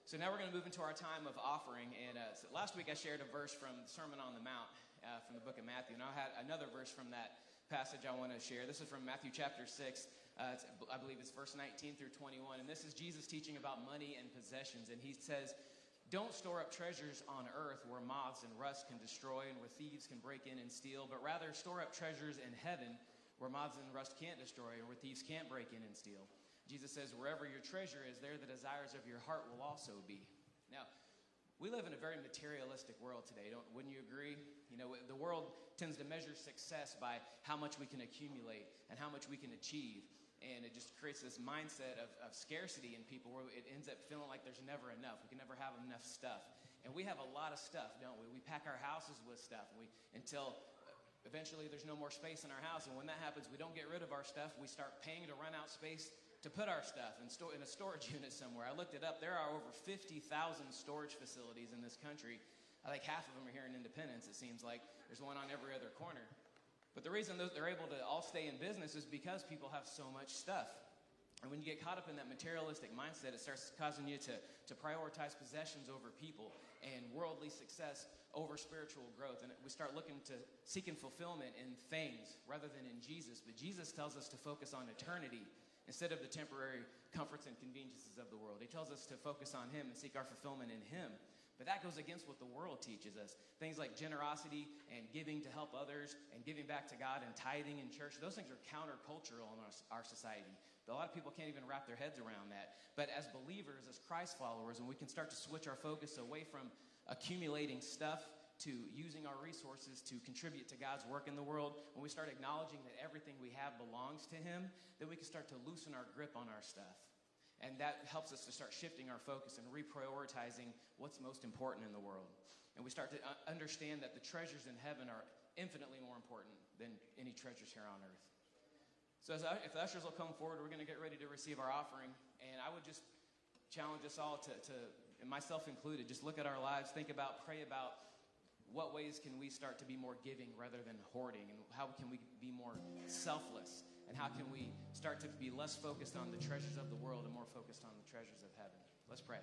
So now we're going to move into our time of offering. And so last week I shared a verse from the Sermon on the Mount from the book of Matthew. And I had another verse from that passage I want to share. This is from Matthew chapter 6. I believe it's verse 19 through 21. And this is Jesus teaching about money and possessions. And he says, "Don't store up treasures on earth where moths and rust can destroy and where thieves can break in and steal, but rather store up treasures in heaven where moths and rust can't destroy and where thieves can't break in and steal." Jesus says, "Wherever your treasure is, there the desires of your heart will also be." Now, we live in a very materialistic world today, wouldn't you agree? You know, the world tends to measure success by how much we can accumulate and how much we can achieve. And it just creates this mindset of scarcity in people where it ends up feeling like there's never enough. We can never have enough stuff. And we have a lot of stuff, don't we? We pack our houses with stuff until eventually there's no more space in our house. And when that happens, we don't get rid of our stuff. We start paying to rent out space to put our stuff in a storage unit somewhere. I looked it up. There are over 50,000 storage facilities in this country. I think half of them are here in Independence, it seems like. There's one on every other corner. But the reason they're able to all stay in business is because people have so much stuff. And when you get caught up in that materialistic mindset, it starts causing you to prioritize possessions over people and worldly success over spiritual growth. And we start looking to seeking fulfillment in things rather than in Jesus. But Jesus tells us to focus on eternity instead of the temporary comforts and conveniences of the world. He tells us to focus on Him and seek our fulfillment in Him. But that goes against what the world teaches us. Things like generosity and giving to help others and giving back to God and tithing in church, those things are countercultural in our society. A lot of people can't even wrap their heads around that. But as believers, as Christ followers, when we can start to switch our focus away from accumulating stuff to using our resources to contribute to God's work in the world, when we start acknowledging that everything we have belongs to Him, then we can start to loosen our grip on our stuff. And that helps us to start shifting our focus and reprioritizing what's most important in the world. And we start to understand that the treasures in heaven are infinitely more important than any treasures here on earth. So if the ushers will come forward, we're going to get ready to receive our offering. And I would just challenge us all to and myself included, just look at our lives, pray about what ways can we start to be more giving rather than hoarding? And how can we be more selfless? And how can we start to be less focused on the treasures of the world and more focused on the treasures of heaven? Let's pray.